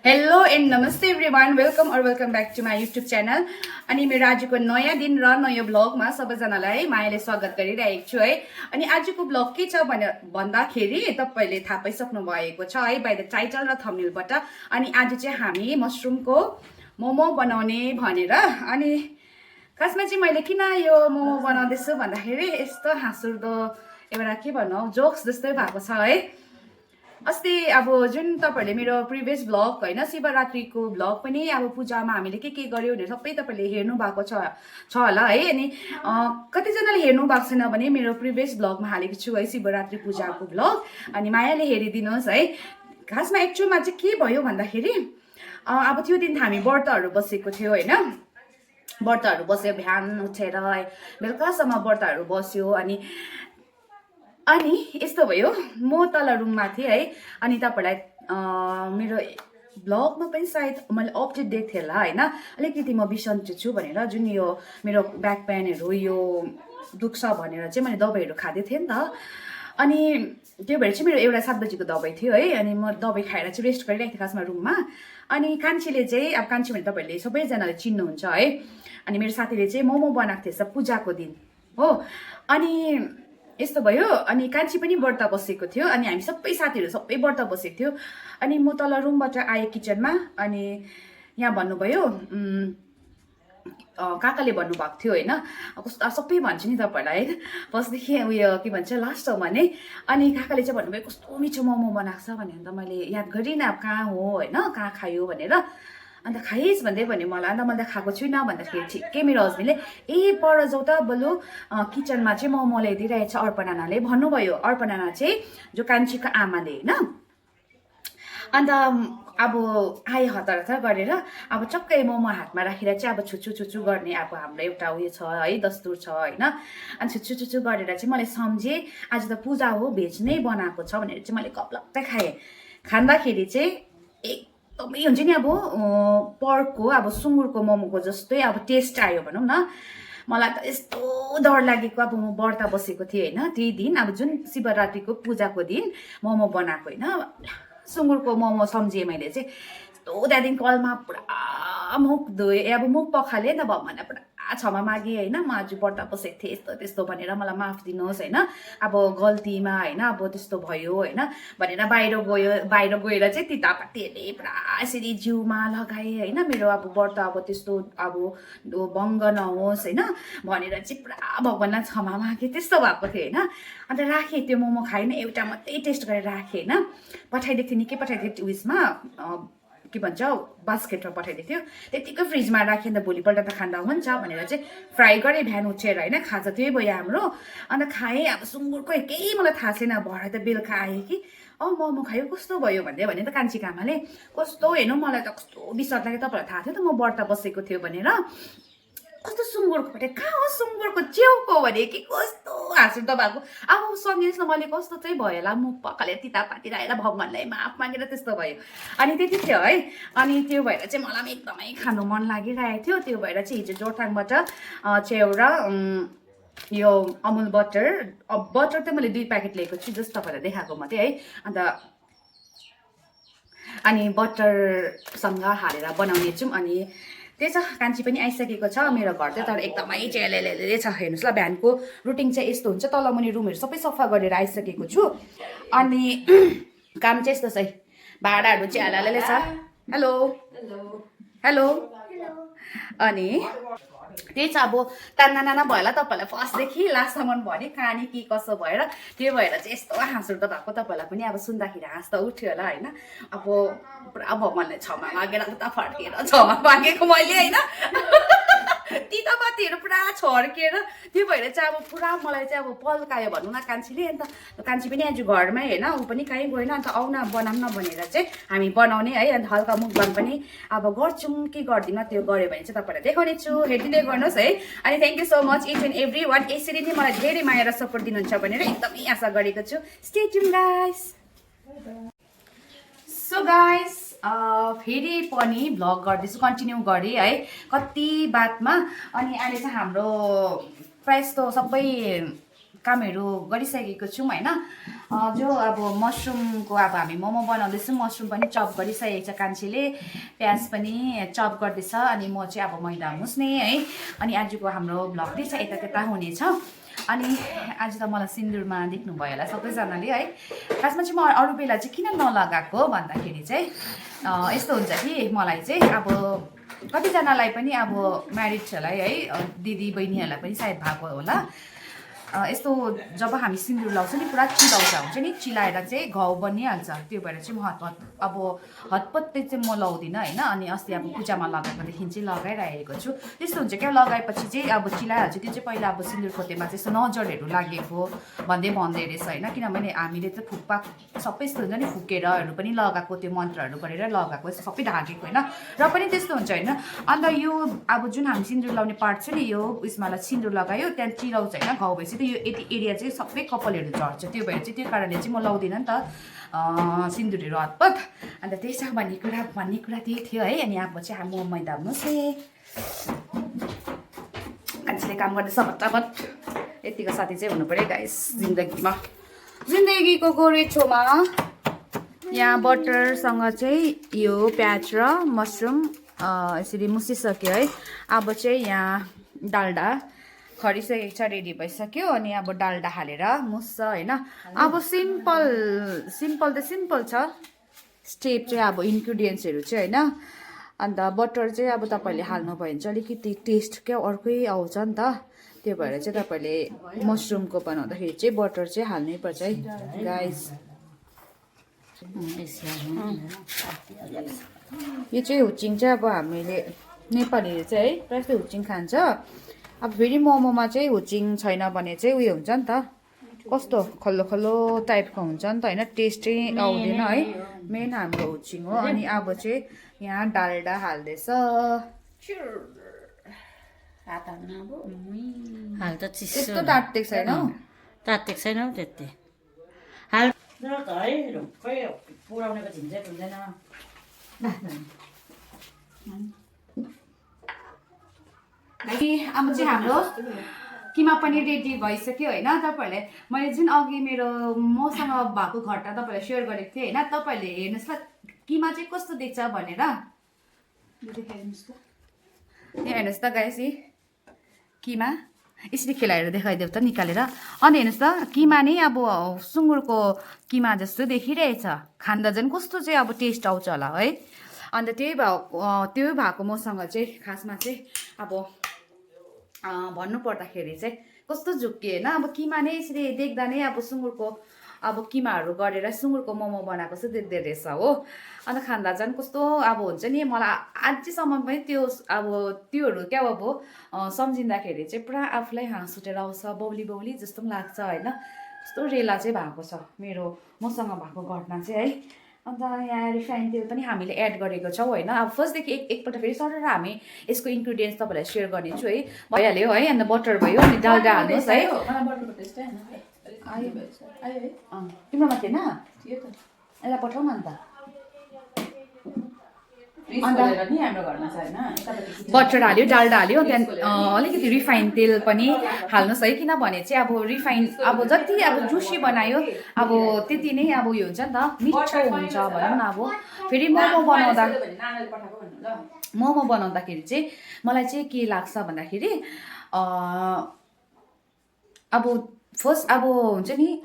Hello and नमस्ते everyone welcome back to my YouTube channel अनि मेरो आजको नयाँ दिन र नयाँ ब्लगमा सबैजनालाई मायाले स्वागत गरिरहेको छु है। अनि आजको ब्लग के छ भन्दाखेरि तपाईँले थाहा पाइसक्नु भएको छ है बाइ द टाइटल र थम्बनेलबाट। अनि आज चाहिँ हामी मसरुमको मोमो बनाउने भनेर। अनि खासमा चाहिँ मैले किन यो मोमो बनाउँदैछु भन्दाखेरि यस्तो हाँसउठ्दो एउटा के भनौँ जोक्स जस्तै भएको छ है। अस्ति अब जुन तपाईँहरूले मेरो प्रिभियस ब्लग होइन शिवरात्रिको ब्लग पनि अब पूजामा हामीले के गर्यो भनेर सबै तपाईँले हेर्नु भएको छ होला है। अनि कतिजनाले हेर्नु भएको छैन भने मेरो प्रिभियस ब्लगमा हालेको छु है शिवरात्रि पूजाको ब्लग, अनि मायाले हेरिदिनुहोस् है। खासमा एक्चुअलमा चाहिँ के भयो भन्दाखेरि अब त्यो दिन हामी व्रतहरू बसेको थियो होइन, व्रतहरू बस्यो, बिहान उठेर बेलुकासम्म व्रतहरू बस्यो। अनि यस्तो भयो, म तल रुममा थिएँ है। अनि तपाईँलाई मेरो ब्लगमा पनि सायद मैले अपडेट दिएको थिएँ होला होइन, अलिकति म बिसन्चो छु भनेर, जुन यो मेरो ब्याक पेनहरू यो दुख्छ भनेर चाहिँ मैले दबाईहरू खाँदै थिएँ नि त। अनि त्यो भएर चाहिँ मेरो एउटा 7 बजीको दबाई थियो है। अनि म दबाई खाएर चाहिँ रेस्ट गरिरहेको थिएँ खासमा रुममा। अनि कान्छीले चाहिँ, अब कान्छी भने तपाईँहरूले सबैजनाले चिन्नुहुन्छ है, अनि मेरो साथीले चाहिँ मोमो बनाएको थिएछ पूजाको दिन हो। अनि यस्तो भयो, अनि कान्छी पनि व्रत बसेको थियो, अनि हामी सबै साथीहरू सबै व्रत बसेको थियो। अनि म तल रुमबाट आएँ किचनमा, अनि यहाँ भन्नुभयो काकाले भन्नुभएको थियो होइन, कस्तो सबै भन्छु नि तपाईँहरूलाई है, फर्स्टदेखि उयो के भन्छ लास्टसम्म नै। अनि काकाले चाहिँ भन्नुभयो कस्तो मिठो मोमो बनाएको छ भनेर, अन्त मैले याद गरिनँ अब कहाँ हो होइन, कहाँ खायो भनेर। अन्त खाइस् भन्दै भन्यो मलाई, अन्त मैले खाएको छुइनँ भन्दाखेरि ठिकै मेरो हस्बेन्डले पर जाउँ त बल्ल किचनमा चाहिँ मोमो ल्याइदिइरहेछ अर्पणाले भन्नुभयो। अर्पणा चाहिँ जो कान्छीको आमाले होइन। अन्त अब आए हतार हतार गरेर अब चक्कै मोमो हातमा राखेर चाहिँ अब छुच्चु गर्ने अब हाम्रो एउटा उयो छ है, दस्तुर छ होइन। अनि छुच्चु गरेर चाहिँ मैले सम्झेँ आज त पूजा हो, भेज नै बनाएको छ भनेर चाहिँ मैले कप्लक्कै खाएँ। खाँदाखेरि चाहिँ एकदमै हुन्छ नि अब पर्कको अब सुँगुरको मोमोको जस्तै अब टेस्ट आयो भनौँ न। मलाई त यस्तो डर लागेको, अब म व्रत बसेको थिएँ होइन त्यही दिन, अब जुन शिवरात्रिको पूजाको दिन मोमो बनाएको होइन, सुँगुरको मोमो सम्झेँ मैले चाहिँ। यस्तो त्यहाँदेखि कलमा पुरा मुख धोएँ, अब मुख पखालेँ नि त भगवान्लाई पुरा क्षमा मागेँ होइन, म आज व्रत बसेको थिएँ यस्तो त्यस्तो भनेर मलाई माफ दिनुहोस् होइन, अब गल्तीमा होइन अब त्यस्तो भयो होइन भनेर बाहिर गएर चाहिँ तितापातीहरूले पुरा यसरी जिउमा लगाएँ होइन। मेरो अब व्रत अब त्यस्तो अब भङ्ग नहोस् होइन भनेर चाहिँ पुरा भगवान्लाई क्षमा मागेँ, त्यस्तो भएको थियो होइन। अन्त राखेँ त्यो मोमो खाएन, एउटा मात्रै टेस्ट गरेर राखेँ होइन। पठाइदिएको थिएँ, निकै पठाइदिएको थियो उयसमा के भन्छ बास्केटमा पठाइदिएको थियो, त्यतिकै फ्रिजमा राखेँ। अन्त भोलिपल्ट त खाँदा हुन्छ भनेर चाहिँ फ्राई गरेँ बिहान उठेर होइन, खाजा त्यही भयो हाम्रो। अन्त खाएँ, अब सुँगुरको केही मलाई थाहा छैन, भरे त बेलुका आएँ कि मोमो खायो कस्तो भयो भन्दै भने त कान्छीको आमाले, कस्तो हेर्नु मलाई त कस्तो बिस्वाद लाग्यो, तपाईँलाई थाहा थियो त म व्रत बसेको थियो भनेर, कस्तो सुँगुरको पट्टि कहाँ हो सुँगुरको च्याउको भने कि कस्तो हाँसु त भएको। अब सम्झिनुहोस् न मैले कस्तो चाहिँ भयो होला, मुख पकालेर तितापाती लगाएर भगवान्लाई माफ मागेर त्यस्तो भयो। अनि त्यति थियो है। अनि त्यो भएर चाहिँ मलाई पनि एकदमै खानु मन लागिरहेको थियो, त्यो भएर चाहिँ हिजो जोरथाङबाट च्याउरा यो अमुल बटर चाहिँ मैले 2 प्याकेट लिएको छु, जस्ट तपाईँलाई देखाएको मात्रै है। अनि बटरसँग हालेर बनाउने छौँ। अनि त्यही छ, कान्छी पनि आइसकेको छ मेरो घर चाहिँ, तर एकदमै चेलेले छ। हेर्नुहोस् ल, बिहानको रुटिन चाहिँ यस्तो हुन्छ, तलमुनि रुमहरू सबै सफा गरेर आइसकेको छु। अनि काम चाहिँ यस्तो छ, भाँडाहरू चाहिँ हालाले छ। Hello hello. अनि त्यही छ, अब ताना भयो होला तपाईँहरूलाई फर्स्टदेखि लास्टसम्म भने कहानी के कसो भएर, त्यो भएर चाहिँ यस्तो हाँसउठ्दो भएको। तपाईँहरूलाई पनि अब सुन्दाखेरि हाँस त उठ्यो होला होइन। अब पुरा भगवान्लाई क्षमा मागेर उता फर्केर क्षमा मागेको मैले होइन, तितापातीहरू पुरा छर्केर, त्यो भएर चाहिँ अब पुरा मलाई चाहिँ अब पल्कायो भनौँ न कान्छीले। अन्त कान्छी पनि आज घरमै होइन, ऊ पनि कहीँ गएन। अन्त आउ न बनाऊँ न भनेर चाहिँ हामी बनाउने है। अन्त हल्का मुखबाङ पनि अब गर्छौँ कि गर्दिनँ, त्यो गऱ्यो भने चाहिँ तपाईँलाई देखाउने छु, हेरिदिँदै गर्नुहोस् है। अनि thank you so much each and every one, यसरी नै मलाई धेरै माया र सपोर्ट दिनुहुन्छ भनेर एकदमै आशा गरेको छु। Stay tune guys. So guys फेरि पनि भ्लग गर्दैछु, कन्टिन्यू गरेँ है कति बातमा। अनि अहिले चाहिँ हाम्रो प्रायः जस्तो सबै कामहरू गरिसकेको छौँ होइन जो अब मसरुमको अब हामी मोमो बनाउँदैछौँ मसरुम पनि चप गरिसकेको छ कान्छीले प्याज पनि चप गर्दैछ अनि म चाहिँ अब मैदा मुस्ने है अनि आजको हाम्रो भ्लग चाहिँ छ यता त्यता हुनेछ अनि आज त मलाई सिन्दुरमा देख्नुभयो होला सबैजनाले है खासमा चाहिँ म अरू बेला चाहिँ किन नलगाएको भन्दाखेरि चाहिँ यस्तो हुन्छ कि मलाई चाहिँ अब कतिजनालाई पनि अब म्यारिडहरूलाई है दिदी बहिनीहरूलाई पनि सायद भएको होला यस्तो जब हामी सिन्दुर लाउँछ नि पुरा चिलाउँछ हुन्छ नि चिलाएर चाहिँ घाउ बनिहाल्छ त्यो भएर चाहिँ म अब हतपत्तै चाहिँ म लाउँदिनँ होइन अनि अस्ति अब पूजामा लगाएकोदेखि चाहिँ लगाइरहेको छु त्यस्तो हुन्छ क्या लगाएपछि चाहिँ अब चिलाइहाल्छ त्यो चाहिँ पहिला अब सिन्दुर खोतेमा चाहिँ यस्तो नजरहरू लागेको भन्दै रहेछ होइन किनभने हामीले चाहिँ फुक्पा सबै यस्तो हुन्छ नि फुकेरहरू पनि लगाएको त्यो मन्त्रहरू गरेर लगाएको यस्तो सबै ढाकेको होइन र पनि त्यस्तो हुन्छ होइन अन्त यो अब जुन हामी सिन्दुर लाउने पार्ट छ नि यो उयसमालाई सिन्दुर लगायो त्यहाँ चिलाउँछ होइन घाउ भएपछि यो यति एरिया चाहिँ सबै कपालहरू झर्छ त्यो भएर चाहिँ त्यो कारणले चाहिँ म लाउँदिनँ नि त सिन्दुरहरू हतपत अन्त त्यही छ भन्ने कुरा त्यही थियो है अनि अब चाहिँ म मैदा मुसे मान्छेले काम गर्दैछ फटाफट यतिको साथी चाहिँ हुनु पऱ्यो गाइस जिन्दगीको गोरेछोमा यहाँ बटरसँग चाहिँ यो प्याज र मसरुम यसरी मुसिसक्यो है अब चाहिँ यहाँ डाल्डा खरिसकेको छ रेडी भइसक्यो अनि अब डाल्डा हालेर मुस्छ होइन अब सिम्पल छ स्टेप चाहिँ अब इन्ग्रिडियन्ट्सहरू चाहिँ होइन अन्त बटर चाहिँ अब तपाईँहरूले हाल्नुभयो भने चाहिँ अलिकति टेस्ट क्या अर्कै आउँछ नि त त्यो भएर चाहिँ तपाईँहरूले मसरुमको बनाउँदाखेरि चाहिँ बटर चाहिँ हाल्नै पर्छ है गाइस यो चाहिँ हुचिङ चाहिँ अब हामीले नेपालीहरू चाहिँ है प्रायः जस्तो हुचिङ खान्छ अब फेरि मोमोमा चाहिँ हुचिङ छैन भने चाहिँ उयो हुन्छ नि त कस्तो खल्लो खल्लो टाइपको हुन्छ नि त होइन टेस्ट चाहिँ आउँदैन है मेन हाम्रो हुचिङ हो अनि अब चाहिँ यहाँ डाल्डा हाल्दैछ त्यस्तो तात्तिएको छैन हौ तात्तिएको छैन हौ त्यति हाल पुऱ्याउनेको झिन्झै हुँदैन अब चाहिँ हाम्रो किमा पनि रेडी भइसक्यो होइन तपाईँहरूले मैले जुन अघि मसँग भएको घटना तपाईँलाई सेयर गरेको थिएँ होइन तपाईँहरूले हेर्नुहोस् ल किमा चाहिँ कस्तो देख्छ भनेर हेर्नुहोस् त गाइस किमा यसरी खेलाएर देखाइदेऊ त निकालेर अनि हेर्नुहोस् त किमा नै अब सुँगुरको किमा जस्तो देखिरहेछ खाँदा झन् कस्तो चाहिँ अब टेस्ट आउँछ होला है अन्त त्यो भएको मसँग चाहिँ खासमा चाहिँ अब भन्नु पर्दाखेरि चाहिँ कस्तो झुक्कियो होइन अब किमा नै यसरी देख्दा नै अब सुँगुरको अब किमाहरू गरेर सुँगुरको मोमो बनाएको जस्तो देख्दो रहेछ हो अन्त खाँदा झन् कस्तो अब हुन्छ नि मलाई अझैसम्म पनि त्योहरू क्या अब सम्झिँदाखेरि चाहिँ पुरा आफूलाई हाँस उठेर आउँछ बौली जस्तो पनि लाग्छ होइन कस्तो रेला चाहिँ भएको छ मसँग भएको घटना चाहिँ है अन्त यहाँ रिफाइन तेल पनि हामीले एड गरेको छौँ होइन अब फर्स्टदेखि एकपल्ट फेरि सर हामी यसको इन्ग्रिडियन्ट्स तपाईँलाई सेयर गरिदिन्छु है भइहाल्यो है अन्त बटर भयो अनि डाल्डा हाल्नुहोस् है तिम्रोमा थिएन यसलाई पठाउन अन्त बटर हाल्यो डाल्डा हाल्यो त्यहाँदेखि अलिकति रिफाइन तेल पनि हाल्नुहोस् है किनभने चाहिँ अब रिफाइन अब जति अब जुसी बनायो अब त्यति नै अब उयो हुन्छ नि त मिठो हुन्छ भनौँ न अब फेरि मोमो बनाउँदाखेरि चाहिँ मलाई चाहिँ के लाग्छ भन्दाखेरि अब फर्स्ट अब हुन्छ नि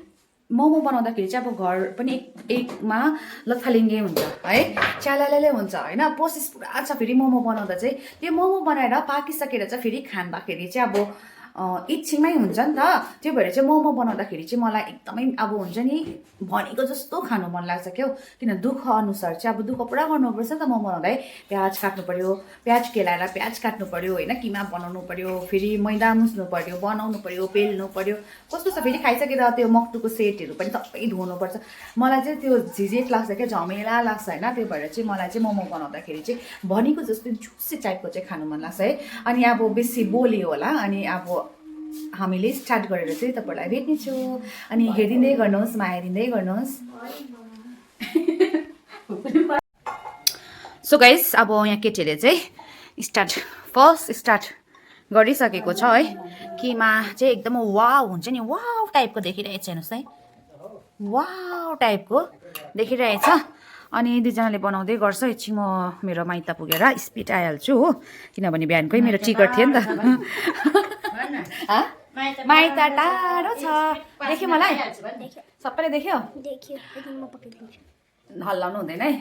मोमो बनाउँदाखेरि चाहिँ अब घर पनि एकमा लथालिङ्गे हुन्छ है च्यालाले हुन्छ होइन प्रोसेस पुरा छ फेरि मोमो बनाउँदा चाहिँ त्यो मोमो बनाएर पाकिसकेर चाहिँ फेरि खाँदाखेरि चाहिँ अब एकछिनमै हुन्छ नि त त्यो भएर चाहिँ मोमो बनाउँदाखेरि चाहिँ मलाई एकदमै अब हुन्छ नि भनेको जस्तो खानु मन लाग्छ क्या किन दुःख अनुसार चाहिँ अब दुःख पुरा गर्नुपर्छ नि त मोमो बनाउँदा है प्याज काट्नु पर्यो प्याज केलाएर प्याज काट्नु पर्यो होइन किमा बनाउनु पर्यो फेरि मैदा मुस्नु पर्यो बनाउनु पर्यो पेल्नु पर्यो कस्तो छ फेरि खाइसकेर त्यो मक्टुको सेटहरू पनि सबै धुनुपर्छ मलाई चाहिँ त्यो झिझेट लाग्छ क्या झमेला लाग्छ होइन त्यो भएर चाहिँ मलाई चाहिँ मोमो बनाउँदाखेरि चाहिँ भनेको जस्तो जुसी टाइपको चाहिँ खानु मन लाग्छ है अनि अब बेसी बोलियो होला अनि अब हामीले स्टार्ट गरेर चाहिँ तपाईँहरूलाई भेट्नेछु अनि हेरिँदै गर्नुहोस् माया दिँदै गर्नुहोस् सो गाइस अब यहाँ केटीहरूले चाहिँ फर्स्ट स्टार्ट गरिसकेको छ है किमा चाहिँ एकदम वाउ हुन्छ नि, वाउ टाइपको देखिरहेछ हेर्नुहोस् है, वाउ टाइपको देखिरहेछ। अनि दुईजनाले बनाउँदै गर्छ। एकछिन म मेरो माइत पुगेर स्पिड आइहाल्छु हो, किनभने बिहानकै मेरो टिकट थियो नि त। माइत टाढो छ, देख्यो मलाई, सबैले देख्यो, हल्लाउनु हुँदैन है।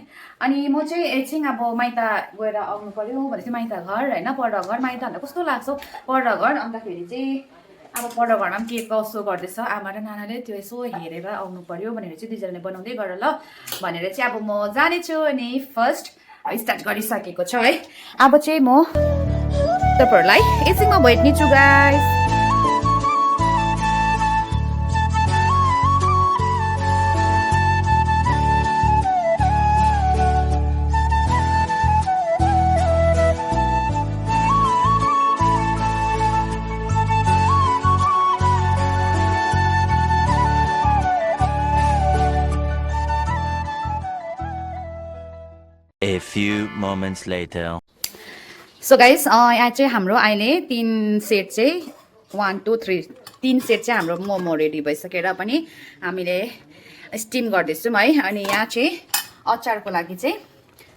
अनि म चाहिँ एकछिन अब माइत गएर आउनु पर्यो भनेपछि माइत घर होइन, पर घर। माइत भन्दा कस्तो लाग्छ पर घर, अन्तखेरि चाहिँ अब पर घरमा पनि के कसो गर्दैछ आमा र नानाले त्यो यसो हेरेर आउनु पर्यो भनेर चाहिँ दुईजनाले बनाउँदै गर ल भनेर चाहिँ अब म जानेछु। अनि फर्स्ट स्टार्ट गरिसकेको छ है। अब चाहिँ म तपाईँहरूलाई एकछिनमा भेट्नेछु guys. A few moments later. So guys यहाँ चाहिँ हाम्रो अहिले 3 सेट चाहिँ 1 2 3 3 सेट चाहिँ हाम्रो मोमो रेडी भइसकेर पनि हामीले स्टिम गर्दैछौँ है। अनि यहाँ चाहिँ अचारको लागि चाहिँ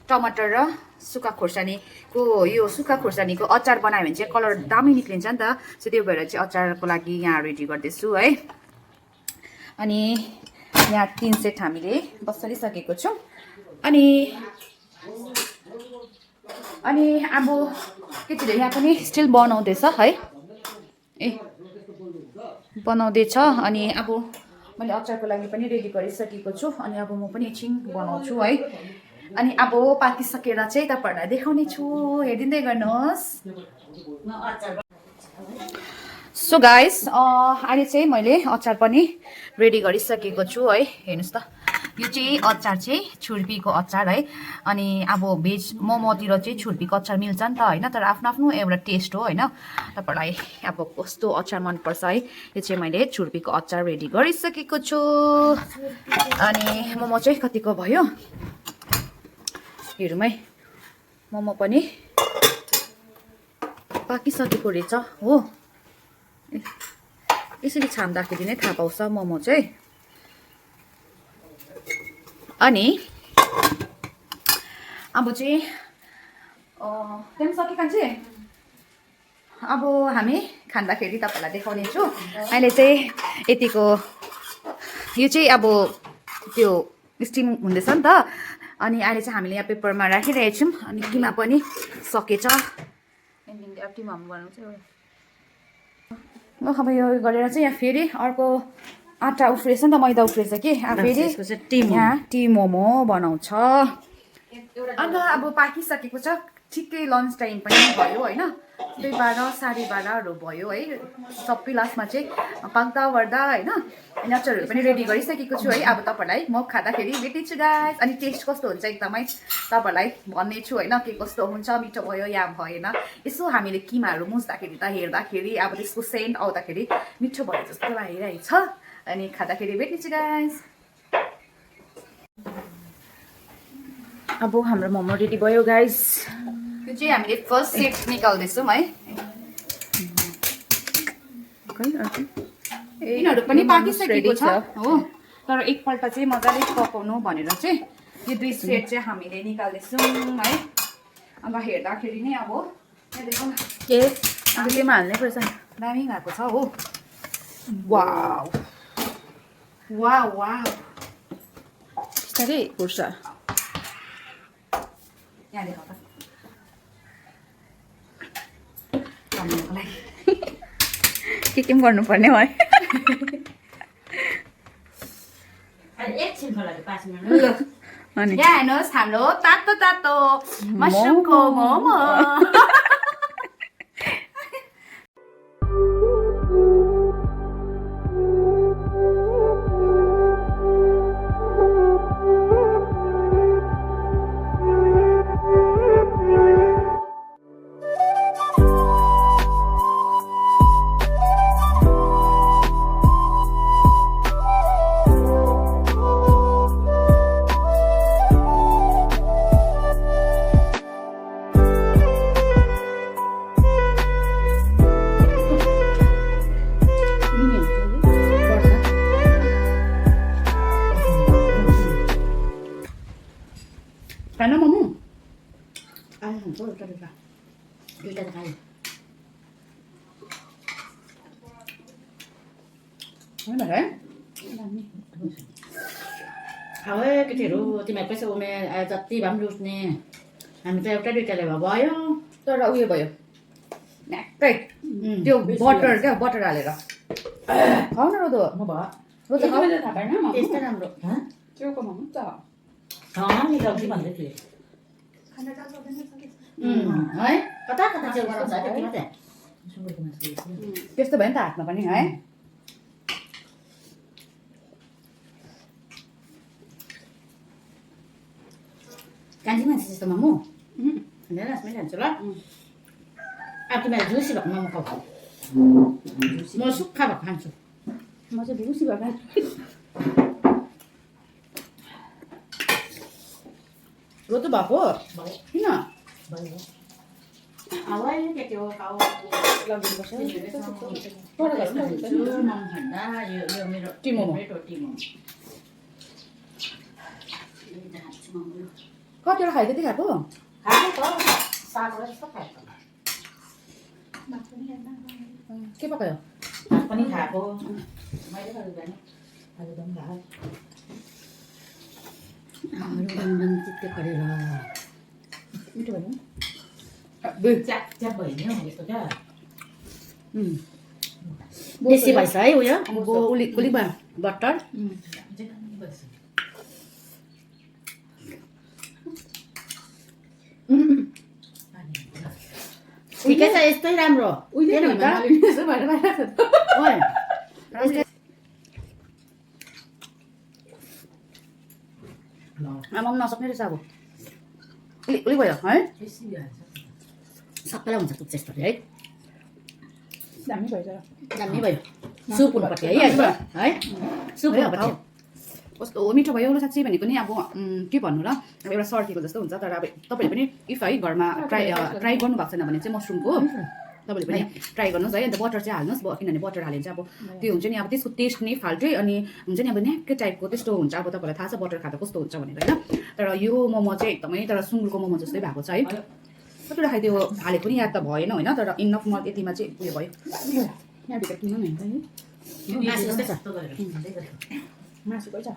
टमाटर र सुक्खा खुर्सानीको यो सुक्खा खुर्सानीको अचार बनायो भने चाहिँ कलर दामी निक्लिन्छ नि त। सो त्यो भएर चाहिँ अचारको लागि यहाँ रेडी गर्दैछु है। अनि यहाँ 3 सेट हामीले बसालिसकेको छौँ। अनि अब केटीले यहाँ पनि स्टिल बनाउँदैछ है, ए बनाउँदैछ। अनि अब मैले अचारको लागि पनि रेडी गरिसकेको छु। अनि अब म पनि एकछिन बनाउँछु है। अनि अब पाकिसकेर चाहिँ तपाईँहरूलाई देखाउने छु, हेरिदिँदै गर्नुहोस्। सो गाइस अहिले चाहिँ मैले अचार पनि रेडी गरिसकेको छु है। हेर्नुहोस् त, यो चाहिँ अचार चाहिँ छुर्पीको अचार है। अनि अब भेज मोमोतिर चाहिँ छुर्पीको अचार मिल्छ नि त होइन, तर आफ्नो आफ्नो एउटा टेस्ट हो होइन। तपाईँलाई अब कस्तो अचार मनपर्छ है। यो चाहिँ मैले छुर्पीको अचार रेडी गरिसकेको छु। अनि मोमो चाहिँ कतिको भयो हेरौँ है। मोमो पनि पाकिसकेको रहेछ हो, यसरी छाम्दाखेरि नै थाहा पाउँछ मोमो चाहिँ। अनि अब चाहिँ त्यहाँ सके कान्छे, अब हामी खाँदाखेरि तपाईँलाई देखाउने छु। अहिले चाहिँ यतिको यो चाहिँ अब त्यो स्टिम हुँदैछ नि त। अनि अहिले चाहिँ हामीले यहाँ पेपरमा राखिरहेछौँ। अनि किमा पनि सकेछ। टिमा बनाउँछ अब यो गरेर चाहिँ यहाँ फेरि अर्को आटा उफ्रेछ नि त, मैदा उफ्रेछ कि फेरि यहाँ टी मोमो बनाउँछ। अन्त अब पाकिसकेको छ, ठिकै लन्च टाइम पनि भयो होइन, 12 साढे 12 भयो है। सबै लास्टमा चाहिँ पाक्दा वर्दा होइन। अनि अचारहरू पनि रेडी गरिसकेको छु है। अब तपाईँलाई म खाँदाखेरि भेटिन्छु गाइस। अनि टेस्ट कस्तो हुन्छ एकदमै तपाईँहरूलाई भन्ने छु होइन, के कस्तो हुन्छ, मिठो भयो या भएन। यसो हामीले किमाहरू मुस्दाखेरि त हेर्दाखेरि अब त्यसको सेन्ट आउँदाखेरि मिठो भयो जस्तो लागिरहेछ। अनि खाँदाखेरि भेट्नेछु गाइस। अब हाम्रो मोमो रेडी भयो गाइस। यो चाहिँ हामीले फर्स्ट सेट निकाल्दैछौँ है। यिनीहरू पनि पाकिसकेको छ हो, तर एकपल्ट चाहिँ मजाले पकाउनु भनेर चाहिँ यो 2 सेट चाहिँ हामीले निकाल्दैछौँ है। अब हेर्दाखेरि नै अब के केमा हाल्नै पर्छ, दामी भएको छ हो। वाउ वाउ वाउ, बिस्तारै खुर्सा यहाँ देखाउ त खानुको लागि के पनि गर्नुपर्ने हो है। अनि यहाँ हेर्नुहोस् हाम्रो तातो तातो मसरुमको मोमो। आलु हुन्छ एउटा दुईवटा दुईवटा त खायो होइन है खाऊ है केटीहरू तिमीहरू पैसा उमेर जति भए पनि रुच्ने हामी त एउटा दुईवटाले भए भयो तर उयो भयो न्याक्कै त्यो बटर क्या बटर हालेर खाऊ न रोदो म भयो रोदो खाऊ त्यस्तै राम्रो नि जल्दी भन्दै थिएँ है कता कता चाहिँ बनाउँछ त्यति मात्रै सुँगुरको मासु त्यस्तो भयो नि त हातमा पनि है कान्छी मान्छे जस्तो मोमो हेर मैले खान्छु ल अब तिमीहरू झुसी भएको मोमो खाऊ म सुक्खा भएको खान्छु म चाहिँ भुसी भएको रोदो भएको किन केटी हो खाऊ लगिदिनुपर्छ मोमो खाँदा यो मेरो टी मोमो कतिवटा खायो त्यति खाएको के पकायो पनि खाएको मैले गरेँ आलुदम खायो आलुदम चित्ते गरेर मिठो भयो च्याप च्याप भयो नि हौ यस्तो क्या बेसी भएछ है उयो उलिक भयो बटर ठिकै छ यस्तै राम्रो आमा पनि नसक्ने रहेछ अब उलिक भयो है सबैलाई हुन्छ पुग्छ यस्तो है दामी भयो दामी भयो सुप हुनुपर्छ है है सुप हुनुपर्छ कस्तो मिठो भयो साँच्चै भनेको नि अब के भन्नु र अब एउटा सर्टीको जस्तो हुन्छ तर अब तपाईँले पनि इफ है घरमा ट्राई गर्नुभएको छैन भने चाहिँ मसरुमको तपाईँले पनि ट्राई गर्नुहोस् है अन्त बटर चाहिँ हाल्नुहोस् किनभने बटर हाल्यो भने चाहिँ अब त्यो हुन्छ नि अब त्यसको टेस्ट नै फाल्टै अनि हुन्छ नि अब न्याक्कै टाइपको त्यस्तो हुन्छ अब तपाईँलाई थाहा छ बटर खाँदा कस्तो हुन्छ भनेर होइन तर यो मोमो चाहिँ एकदमै तर सुँगुरको मोमो जस्तै भएको छ है कतिवटा खाइ त्यो हालेको पनि याद त भएन होइन तर इनफ म यतिमा चाहिँ उयो भयो यहाँभित्र किन नि मासुकै छ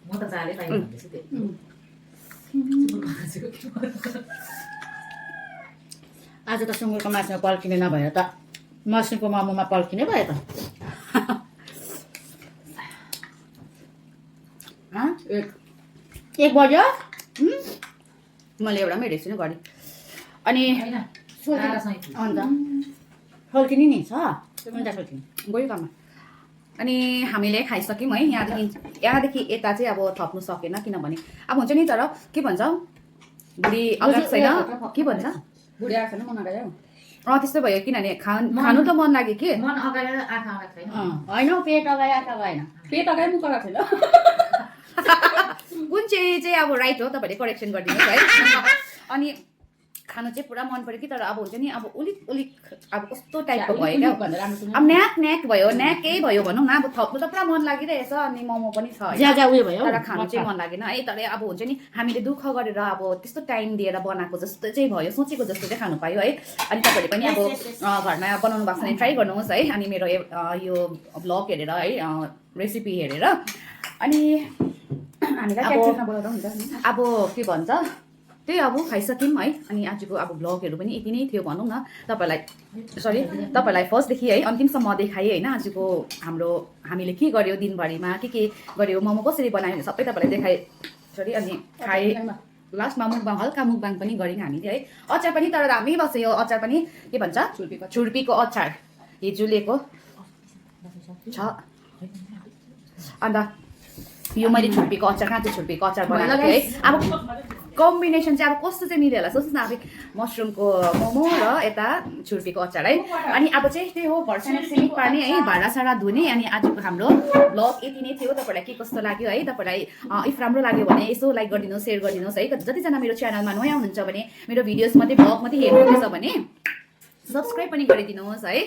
म त चाले पाइ भन्दैछु आज त सुँगुरको मासुमा पल्किने नभएर त मसरुमको मोमोमा पल्किने भयो त एक बज्यो मैले एउटा पनि हेरेको छु नि घरि अनि अन्त फल्किने नि छ गयो काममा अनि हामीले खाइसक्यौँ है यहाँदेखि यता चाहिँ अब थप्नु सकेन किनभने अब हुन्छ नि तर के भन्छ बुढी अगाएको छैन के भन्छ बुढी आएको छैन मन अगायो त्यस्तै भयो किनभने खानु त मन लाग्यो कि मन अगायो आँखा अगाएको छैन होइन पेट अगायो आँखा गएन पेट अगायो मुख अगाएको छैन कुन चाहिँ अब राइट हो तपाईँले करेक्सन गरिदिनुहोस् है अनि खानु चाहिँ पुरा मन पऱ्यो कि तर अब हुन्छ नि अब उलिक अब कस्तो टाइपको भयो क्या अब न्याक भयो न्याकै भयो भनौँ न अब थप्नु त पुरा मन लागिरहेछ अनि मोमो पनि छ तर खानु चाहिँ मन लागेन है तर अब हुन्छ नि हामीले दुःख गरेर अब त्यस्तो टाइम दिएर बनाएको जस्तो चाहिँ भयो सोचेको जस्तो चाहिँ खानु पायो है अनि तपाईँहरूले पनि अब घरमा बनाउनु भएको छ भने ट्राई गर्नुहोस् है अनि मेरो यो भ्लग हेरेर है रेसिपी हेरेर अनि अब के भन्छ त्यही अब खाइसक्यौँ है अनि आजको अब भ्लगहरू पनि यति नै थियो भनौँ न तपाईँलाई फर्स्टदेखि है अन्तिमसम्म देखाएँ होइन आजको हामीले के गर्यो दिनभरिमा के गर्यो मोमो कसरी बनायो भने सबै तपाईँलाई देखाएँ सरी अनि खाएँ लास्टमा हल्का मुकबाङ पनि गऱ्यौँ हामीले है अचार पनि तर दामी बस्यो यो अचार पनि के भन्छ छुर्पीको अचार हिजोलेको छ अन्त यो मैले छुर्पीको अचार कहाँ चाहिँ छुर्पीको अचार बनाएको थिएँ है अब कम्बिनेसन चाहिँ अब कस्तो चाहिँ मिलेर सोच्नुहोस् न अब मसरुमको मोमो र यता छुर्पीको अचार है अनि अब चाहिँ त्यही हो घर सिलिक पार्ने है भाँडासाँडा धुने अनि आजको हाम्रो भ्लग यति नै थियो तपाईँलाई के कस्तो लाग्यो है तपाईँलाई इफ राम्रो लाग्यो भने यसो लाइक गरिदिनुहोस् सेयर गरिदिनुहोस् है जतिजना मेरो च्यानलमा नयाँ हुनुहुन्छ भने मेरो भिडियोज मात्रै भ्लग मात्रै हेर्नुहुँदैछ भने सब्सक्राइब पनि गरिदिनुहोस् है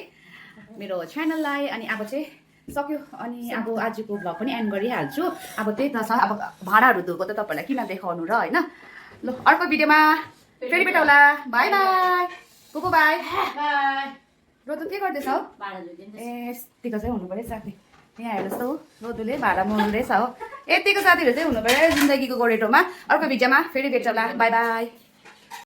मेरो च्यानललाई अनि अब चाहिँ सक्यो अनि अब आजको भ्लग पनि एन्ड गरिहाल्छु अब त्यही त छ अब भाँडाहरू धोएको त तपाईँहरूलाई किन देखाउनु र होइन ल अर्को भिडियोमा फेरि भेटौँला bye bye Kuku bye bye रोदु के गर्दैछौ भाडा धुइदिनु ए यतिको चाहिँ हुनु पऱ्यो साथी यहाँ हेर्नुहोस् त रोदुले भाडा मोड्नु रहेछ हो यतिको साथीहरू चाहिँ हुनु पऱ्यो जिन्दगीको गोरेटोमा अर्को भिडियोमा फेरि भेट्छौँला बाई बाई